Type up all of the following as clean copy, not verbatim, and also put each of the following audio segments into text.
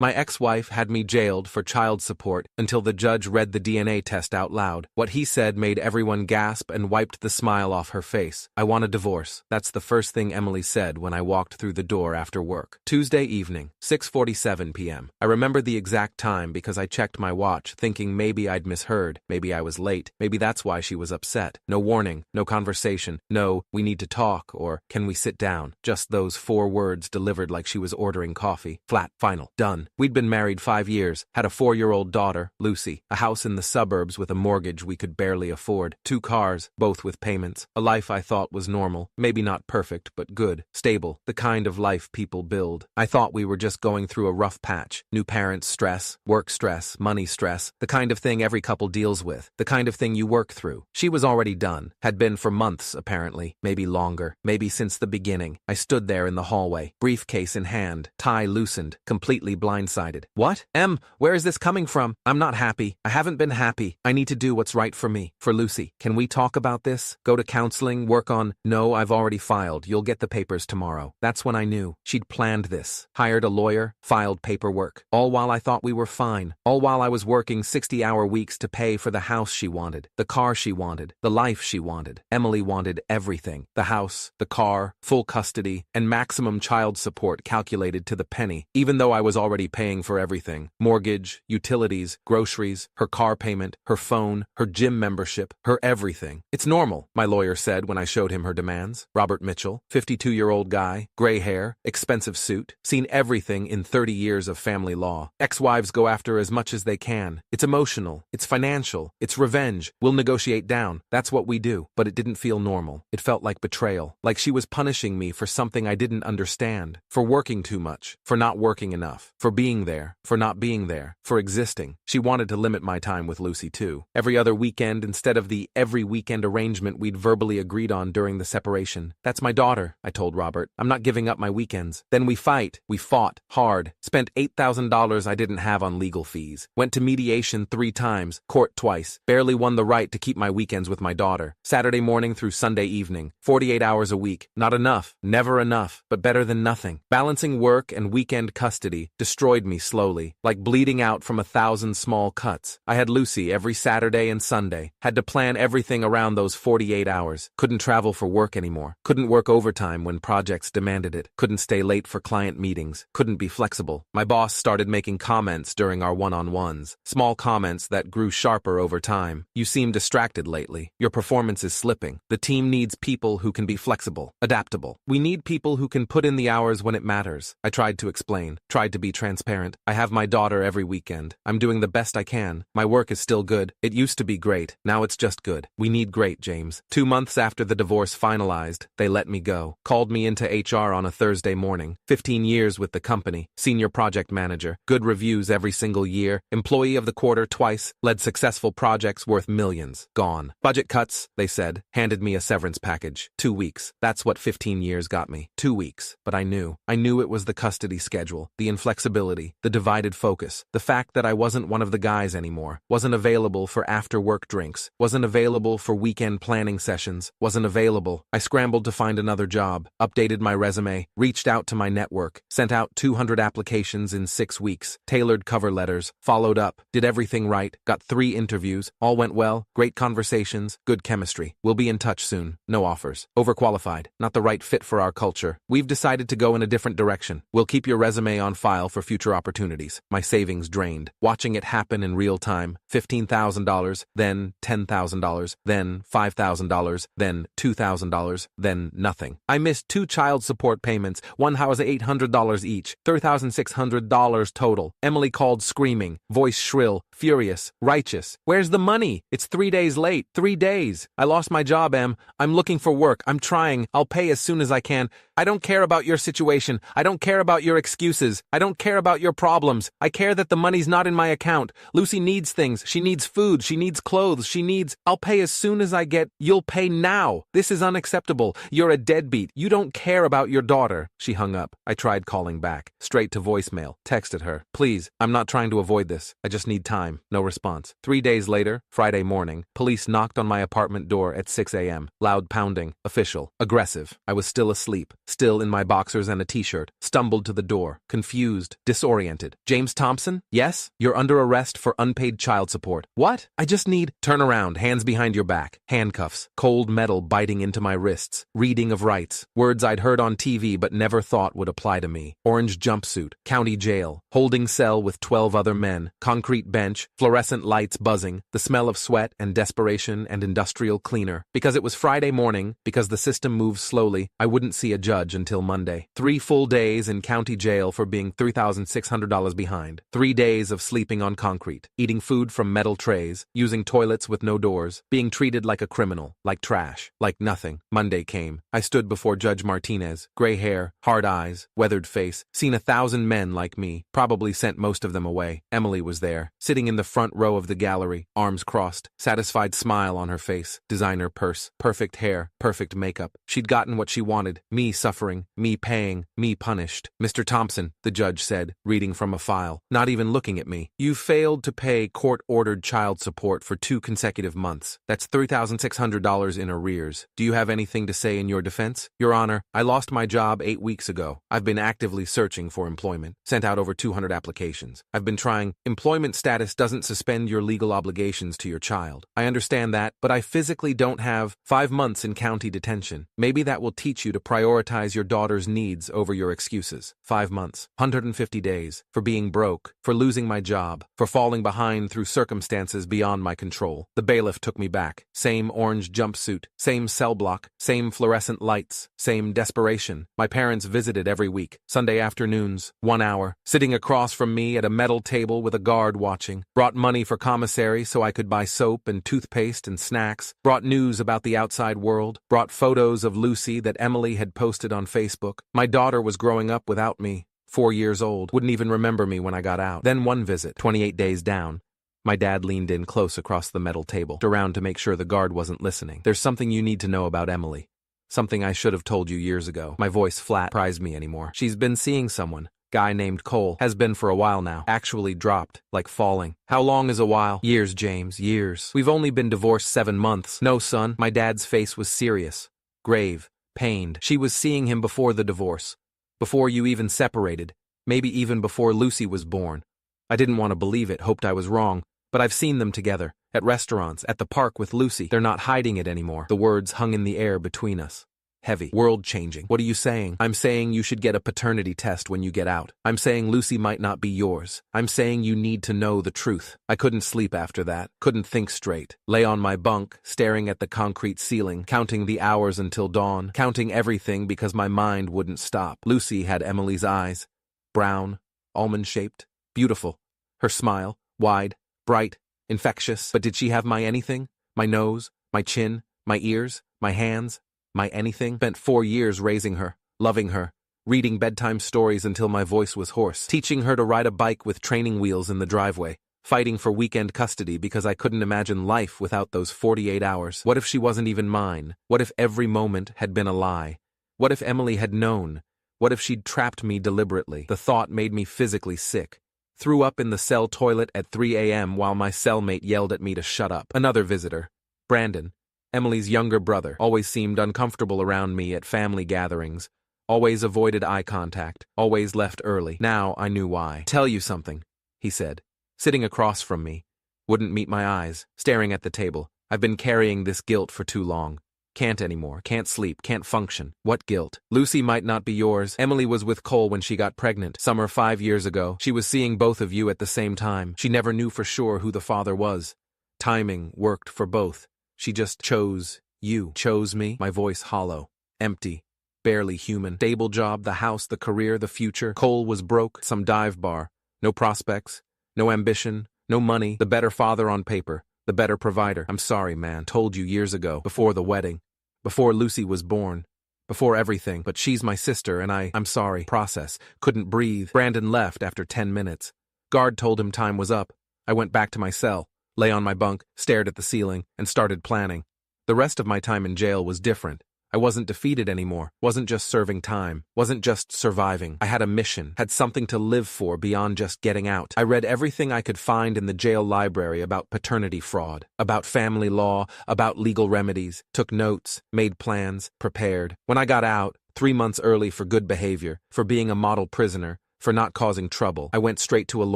My ex-wife had me jailed for child support until the judge read the DNA test out loud. What he said made everyone gasp and wiped the smile off her face. I want a divorce. That's the first thing Emily said when I walked through the door after work. Tuesday evening, 6:47 p.m. I remember the exact time because I checked my watch, thinking maybe I'd misheard, maybe I was late, maybe that's why she was upset. No warning, no conversation, no, we need to talk, or can we sit down? Just those 4 words delivered like she was ordering coffee. Flat, final, done. We'd been married 5 years, had a 4-year-old daughter, Lucy, a house in the suburbs with a mortgage we could barely afford, 2 cars, both with payments, a life I thought was normal, maybe not perfect, but good, stable, the kind of life people build. I thought we were just going through a rough patch, new parents stress, work stress, money stress, the kind of thing every couple deals with, the kind of thing you work through. She was already done, had been for months apparently, maybe longer, maybe since the beginning. I stood there in the hallway, briefcase in hand, tie loosened, completely blindsided. What? Em, where is this coming from? I'm not happy. I haven't been happy. I need to do what's right for me, for Lucy. Can we talk about this? Go to counseling, work on... No, I've already filed. You'll get the papers tomorrow. That's when I knew. She'd planned this. Hired a lawyer, filed paperwork. All while I thought we were fine. All while I was working 60-hour weeks to pay for the house she wanted, the car she wanted, the life she wanted. Emily wanted everything. The house, the car, full custody, and maximum child support calculated to the penny, even though I was already paying for everything. Mortgage, utilities, groceries, her car payment, her phone, her gym membership, her everything. It's normal, my lawyer said when I showed him her demands. Robert Mitchell, 52-year-old guy, gray hair, expensive suit, seen everything in 30 years of family law. Ex-wives go after as much as they can. It's emotional, it's financial, it's revenge. We'll negotiate down. That's what we do. But it didn't feel normal. It felt like betrayal, like she was punishing me for something I didn't understand, for working too much, for not working enough, for being there, for not being there, for existing. She wanted to limit my time with Lucy too. Every other weekend instead of the every weekend arrangement we'd verbally agreed on during the separation. That's my daughter, I told Robert. I'm not giving up my weekends. Then we fight. We fought hard. Spent $8,000 I didn't have on legal fees. Went to mediation 3 times, court twice. Barely won the right to keep my weekends with my daughter. Saturday morning through Sunday evening. 48 hours a week. Not enough. Never enough. But better than nothing. Balancing work and weekend custody destroyed me slowly, like bleeding out from 1,000 small cuts. I had Lucy every Saturday and Sunday. Had to plan everything around those 48 hours. Couldn't travel for work anymore. Couldn't work overtime when projects demanded it. Couldn't stay late for client meetings. Couldn't be flexible. My boss started making comments during our one-on-ones. Small comments that grew sharper over time. You seem distracted lately. Your performance is slipping. The team needs people who can be flexible, adaptable. We need people who can put in the hours when it matters. I tried to explain, tried to be transparent. I have my daughter every weekend. I'm doing the best I can. My work is still good. It used to be great. Now it's just good. We need great, James. 2 months after the divorce finalized, they let me go. Called me into HR on a Thursday morning. 15 years with the company. Senior project manager. Good reviews every single year. Employee of the quarter twice. Led successful projects worth millions. Gone. Budget cuts, they said. Handed me a severance package. 2 weeks. That's what 15 years got me. 2 weeks. But I knew. I knew it was the custody schedule, the inflexibility, the divided focus, the fact that I wasn't one of the guys anymore, wasn't available for after-work drinks, wasn't available for weekend planning sessions, wasn't available. I scrambled to find another job, updated my resume, reached out to my network, sent out 200 applications in 6 weeks, tailored cover letters, followed up, did everything right, got 3 interviews, all went well, great conversations, good chemistry. We'll be in touch soon. No offers. Overqualified. Not the right fit for our culture. We've decided to go in a different direction. We'll keep your resume on file for future opportunities. My savings drained. Watching it happen in real time. $15,000, then $10,000, then $5,000, then $2,000, then nothing. I missed 2 child support payments. One house $800 each. $3,600 total. Emily called screaming, voice shrill, furious, righteous. Where's the money? It's 3 days late. 3 days. I lost my job, Em. I'm looking for work. I'm trying. I'll pay as soon as I can. I don't care about your situation. I don't care about your excuses. I don't care about your problems. I care that the money's not in my account. Lucy needs things. She needs food. She needs clothes. She needs... I'll pay as soon as I get... You'll pay now. This is unacceptable. You're a deadbeat. You don't care about your daughter. She hung up. I tried calling back. Straight to voicemail. Texted her. Please, I'm not trying to avoid this. I just need time. No response. 3 days later, Friday morning, police knocked on my apartment door at 6 a.m. Loud pounding. Official. Aggressive. I was still asleep. still in my boxers and a t-shirt, stumbled to the door, confused, disoriented. James Thompson? Yes? You're under arrest for unpaid child support. What? I just need— Turn around, hands behind your back. Handcuffs, cold metal biting into my wrists, reading of rights, words I'd heard on TV but never thought would apply to me. Orange jumpsuit, county jail, holding cell with 12 other men, concrete bench, fluorescent lights buzzing, the smell of sweat and desperation and industrial cleaner. Because it was Friday morning, because the system moves slowly, I wouldn't see a judge until Monday. 3 full days in county jail for being $3,600 behind. 3 days of sleeping on concrete, eating food from metal trays, using toilets with no doors, being treated like a criminal, like trash, like nothing. Monday came. I stood before Judge Martinez, gray hair, hard eyes, weathered face, seen 1,000 men like me, probably sent most of them away. Emily was there, sitting in the front row of the gallery, arms crossed, satisfied smile on her face, designer purse, perfect hair, perfect makeup. She'd gotten what she wanted, me suffering, me paying, me punished. Mr. Thompson, the judge said, reading from a file, not even looking at me. You failed to pay court-ordered child support for 2 consecutive months. That's $3,600 in arrears. Do you have anything to say in your defense? Your Honor, I lost my job 8 weeks ago. I've been actively searching for employment, sent out over 200 applications. I've been trying. Employment status doesn't suspend your legal obligations to your child. I understand that, but I physically don't have 5 months in county detention. Maybe that will teach you to prioritize your daughter's needs over your excuses. 5 months, 150 days, for being broke, for losing my job, for falling behind through circumstances beyond my control. The bailiff took me back. Same orange jumpsuit, same cell block, same fluorescent lights, same desperation. My parents visited every week, Sunday afternoons, 1 hour, sitting across from me at a metal table with a guard watching, brought money for commissary so I could buy soap and toothpaste and snacks, brought news about the outside world, brought photos of Lucy that Emily had posted on Facebook. My daughter was growing up without me, 4 years old, wouldn't even remember me when I got out. Then one visit, 28 days down. My dad leaned in close across the metal table, around to make sure the guard wasn't listening. There's something you need to know about Emily. Something I should have told you years ago. My voice flat surprised me anymore. She's been seeing someone. Guy named Cole. Has been for a while now. Actually dropped, like falling. How long is a while? Years, James, years. We've only been divorced 7 months. No, son. My dad's face was serious. Grave. Pained. She was seeing him before the divorce. Before you even separated. Maybe even before Lucy was born. I didn't want to believe it, hoped I was wrong. But I've seen them together. At restaurants, at the park with Lucy. They're not hiding it anymore. The words hung in the air between us. Heavy. World-changing. What are you saying? I'm saying you should get a paternity test when you get out. I'm saying Lucy might not be yours. I'm saying you need to know the truth. I couldn't sleep after that. Couldn't think straight. Lay on my bunk, staring at the concrete ceiling, counting the hours until dawn, counting everything because my mind wouldn't stop. Lucy had Emily's eyes. Brown, almond-shaped, beautiful. Her smile, wide, bright, infectious. But did she have my anything? My nose, my chin, my ears, my hands? My anything? Spent 4 years raising her, loving her, reading bedtime stories until my voice was hoarse, teaching her to ride a bike with training wheels in the driveway, fighting for weekend custody because I couldn't imagine life without those 48 hours. What if she wasn't even mine? What if every moment had been a lie? What if Emily had known? What if she'd trapped me deliberately? The thought made me physically sick. Threw up in the cell toilet at 3 a.m. while my cellmate yelled at me to shut up. Another visitor, Brandon, Emily's younger brother, always seemed uncomfortable around me at family gatherings, always avoided eye contact, always left early. Now I knew why. Tell you something, he said, sitting across from me. Wouldn't meet my eyes, staring at the table. I've been carrying this guilt for too long. Can't anymore, can't sleep, can't function. What guilt? Lucy might not be yours. Emily was with Cole when she got pregnant, summer 5 years ago. She was seeing both of you at the same time. She never knew for sure who the father was. Timing worked for both. She just chose you. Chose me? My voice hollow, empty, barely human. Stable job, the house, the career, the future. Cole was broke, some dive bar. No prospects, no ambition, no money. The better father on paper, the better provider. I'm sorry, man. Told you years ago, before the wedding, before Lucy was born, before everything. But she's my sister and I'm sorry. Process. Couldn't breathe. Brandon left after 10 minutes. Guard told him time was up. I went back to my cell. Lay on my bunk, stared at the ceiling, and started planning. The rest of my time in jail was different. I wasn't defeated anymore, wasn't just serving time, wasn't just surviving. I had a mission, had something to live for beyond just getting out. I read everything I could find in the jail library about paternity fraud, about family law, about legal remedies, took notes, made plans, prepared. When I got out, 3 months early for good behavior, for being a model prisoner, for not causing trouble. I went straight to a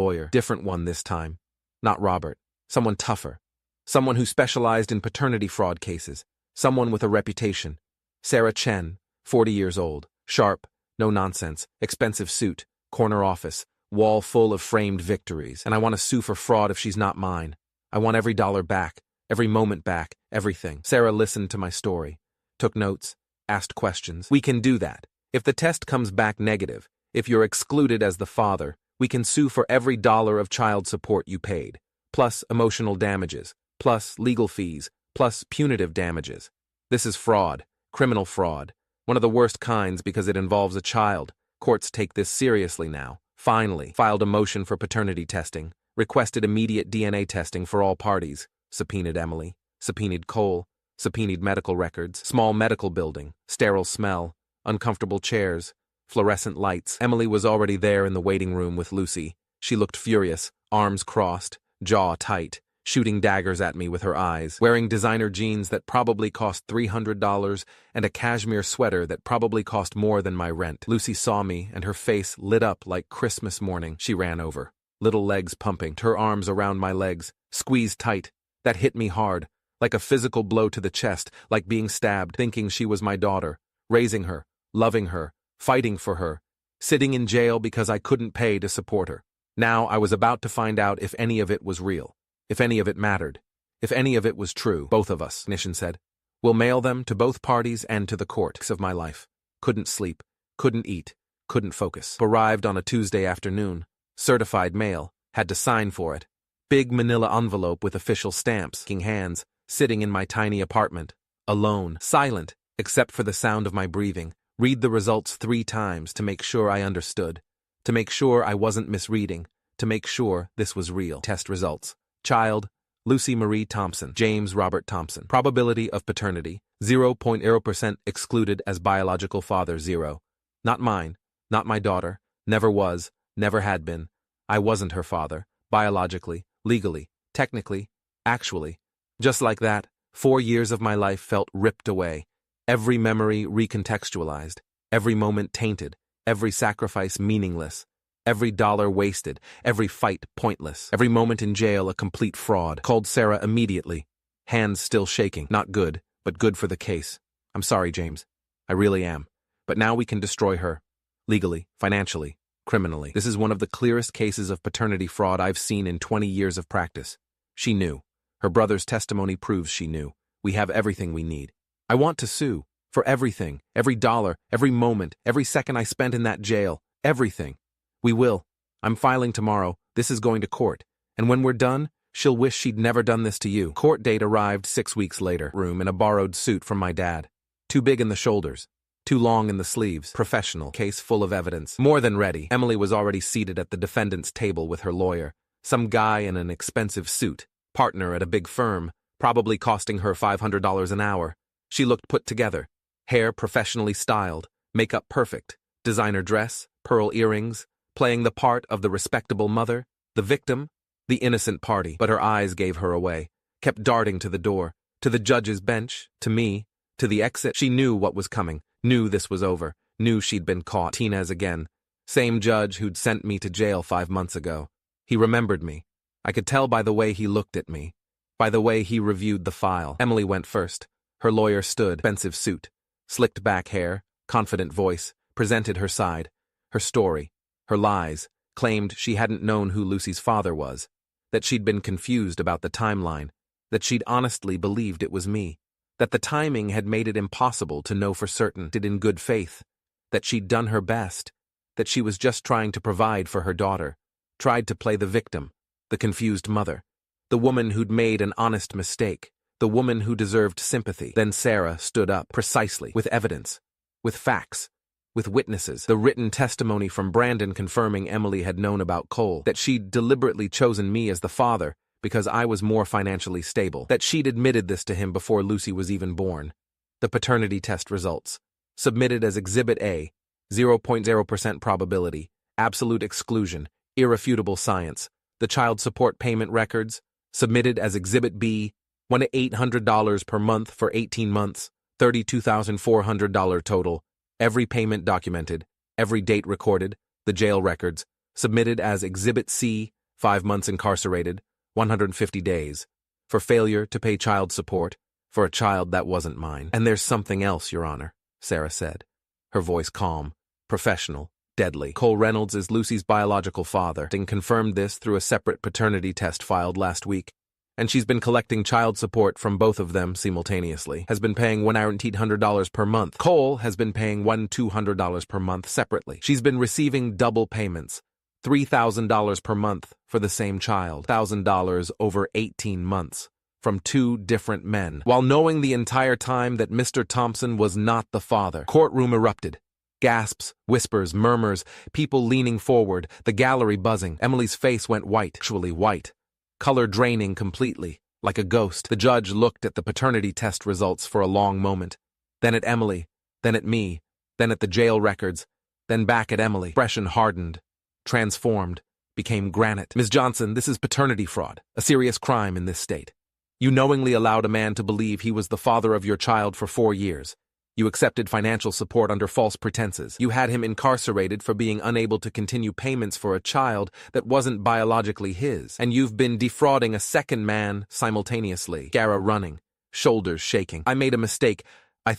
lawyer, different one this time. Not Robert. Someone tougher. Someone who specialized in paternity fraud cases. Someone with a reputation. Sarah Chen, 40 years old. Sharp, no nonsense, expensive suit, corner office, wall full of framed victories. And I want to sue for fraud if she's not mine. I want every dollar back, every moment back, everything. Sarah listened to my story, took notes, asked questions. We can do that. If the test comes back negative, if you're excluded as the father, we can sue for every dollar of child support you paid, plus emotional damages, plus legal fees, plus punitive damages. This is fraud, criminal fraud, one of the worst kinds because it involves a child. Courts take this seriously now. Finally, filed a motion for paternity testing, requested immediate DNA testing for all parties, subpoenaed Emily, subpoenaed Cole, subpoenaed medical records, small medical building, sterile smell, uncomfortable chairs, fluorescent lights. Emily was already there in the waiting room with Lucy. She looked furious, arms crossed, jaw tight, shooting daggers at me with her eyes, wearing designer jeans that probably cost $300 and a cashmere sweater that probably cost more than my rent. Lucy saw me and her face lit up like Christmas morning. She ran over, little legs pumping, her arms around my legs, squeezed tight. That hit me hard, like a physical blow to the chest, like being stabbed, thinking she was my daughter, raising her, loving her, fighting for her, sitting in jail because I couldn't pay to support her. Now I was about to find out if any of it was real. If any of it mattered. If any of it was true. Both of us, Nishan said. We'll mail them to both parties and to the court. Of my life. Couldn't sleep. Couldn't eat. Couldn't focus. Arrived on a Tuesday afternoon. Certified mail. Had to sign for it. Big manila envelope with official stamps. Hands. Sitting in my tiny apartment. Alone. Silent. Except for the sound of my breathing. Read the results 3 times to make sure I understood. To make sure I wasn't misreading. To make sure this was real. Test results. Child, Lucy Marie Thompson, James Robert Thompson. Probability of paternity, 0.0% excluded as biological father 0. Not mine, not my daughter, never was, never had been. I wasn't her father, biologically, legally, technically, actually. Just like that, 4 years of my life felt ripped away, every memory recontextualized, every moment tainted, every sacrifice meaningless. Every dollar wasted, every fight pointless, every moment in jail a complete fraud. Called Sarah immediately, hands still shaking. Not good, but good for the case. I'm sorry, James. I really am. But now we can destroy her. Legally, financially, criminally. This is one of the clearest cases of paternity fraud I've seen in 20 years of practice. She knew. Her brother's testimony proves she knew. We have everything we need. I want to sue. For everything, every dollar, every moment, every second I spent in that jail, everything. We will. I'm filing tomorrow. This is going to court. And when we're done, she'll wish she'd never done this to you. Court date arrived 6 weeks later. Room in a borrowed suit from my dad. Too big in the shoulders. Too long in the sleeves. Professional. Case full of evidence. More than ready. Emily was already seated at the defendant's table with her lawyer. Some guy in an expensive suit. Partner at a big firm. Probably costing her $500 an hour. She looked put together. Hair professionally styled. Makeup perfect. Designer dress. Pearl earrings. Playing the part of the respectable mother, the victim, the innocent party. But her eyes gave her away, kept darting to the door, to the judge's bench, to me, to the exit. She knew what was coming, knew this was over, knew she'd been caught. Martinez again. Same judge who'd sent me to jail 5 months ago. He remembered me. I could tell by the way he looked at me, by the way he reviewed the file. Emily went first. Her lawyer stood, expensive suit, slicked back hair, confident voice, presented her side, her story. Her lies, claimed she hadn't known who Lucy's father was, that she'd been confused about the timeline, that she'd honestly believed it was me, that the timing had made it impossible to know for certain, did in good faith, that she'd done her best, that she was just trying to provide for her daughter, tried to play the victim, the confused mother, the woman who'd made an honest mistake, the woman who deserved sympathy. Then Sarah stood up, precisely, with evidence, with facts, with witnesses, the written testimony from Brandon confirming Emily had known about Cole, that she'd deliberately chosen me as the father because I was more financially stable, that she'd admitted this to him before Lucy was even born. The paternity test results, submitted as Exhibit A, 0.0% probability, absolute exclusion, irrefutable science. The child support payment records, submitted as Exhibit B, $1,800 per month for 18 months, $32,400 total. Every payment documented, every date recorded, the jail records, submitted as Exhibit C, 5 months incarcerated, 150 days, for failure to pay child support, for a child that wasn't mine. And there's something else, Your Honor, Sarah said, her voice calm, professional, deadly. Cole Reynolds is Lucy's biological father and confirmed this through a separate paternity test filed last week. And she's been collecting child support from both of them simultaneously, has been paying $1,800 per month. Cole has been paying $1,200 per month separately. She's been receiving double payments, $3,000 per month for the same child, $1,000 over 18 months, from 2 different men, while knowing the entire time that Mr. Thompson was not the father. Courtroom erupted. Gasps, whispers, murmurs, people leaning forward, the gallery buzzing. Emily's face went white, actually white. Color draining completely, like a ghost. The judge looked at the paternity test results for a long moment, then at Emily, then at me, then at the jail records, then back at Emily. Expression hardened, transformed, became granite. Ms. Johnson, this is paternity fraud, a serious crime in this state. You knowingly allowed a man to believe he was the father of your child for 4 years. You accepted financial support under false pretenses. You had him incarcerated for being unable to continue payments for a child that wasn't biologically his. And you've been defrauding a second man simultaneously. Gara running, shoulders shaking. I made a mistake. I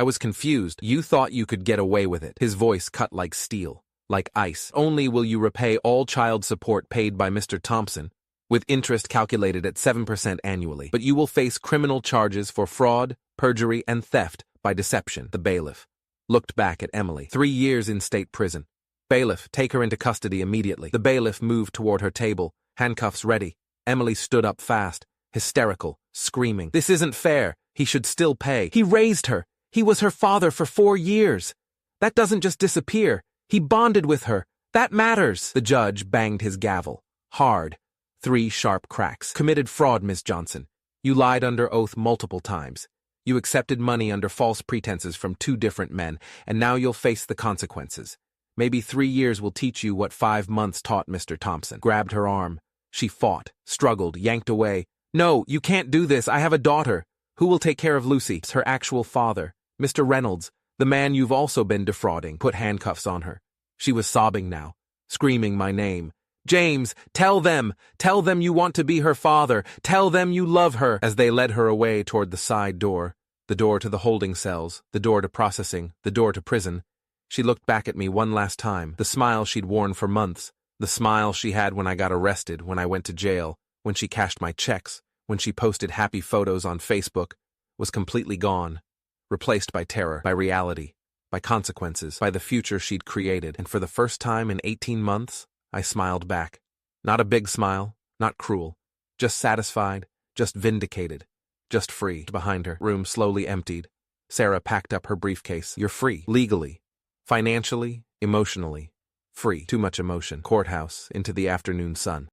was confused. You thought you could get away with it. His voice cut like steel, like ice. Only will you repay all child support paid by Mr. Thompson, with interest calculated at 7% annually. But you will face criminal charges for fraud, perjury, and theft by deception. The bailiff looked back at Emily. 3 years in state prison. Bailiff, take her into custody immediately. The bailiff moved toward her table, handcuffs ready. Emily stood up fast, hysterical, screaming. This isn't fair. He should still pay. He raised her. He was her father for 4 years. That doesn't just disappear. He bonded with her. That matters. The judge banged his gavel. Hard. 3 sharp cracks. Committed fraud, Miss Johnson. You lied under oath multiple times. You accepted money under false pretenses from 2 different men, and now you'll face the consequences. Maybe 3 years will teach you what 5 months taught Mr. Thompson. Grabbed her arm. She fought, struggled, yanked away. No, you can't do this. I have a daughter. Who will take care of Lucy? It's her actual father, Mr. Reynolds, the man you've also been defrauding. Put handcuffs on her. She was sobbing now, screaming my name. James, tell them you want to be her father. Tell them you love her. As they led her away toward the side door, the door to the holding cells, the door to processing, the door to prison, she looked back at me one last time, the smile she'd worn for months, the smile she had when I got arrested, when I went to jail, when she cashed my checks, when she posted happy photos on Facebook, was completely gone, replaced by terror, by reality, by consequences, by the future she'd created. And for the first time in 18 months, I smiled back. Not a big smile, not cruel, just satisfied, just vindicated, just free. Behind her, room slowly emptied. Sarah packed up her briefcase. You're free, legally, financially, emotionally, free. Too much emotion. Courthouse, into the afternoon sun.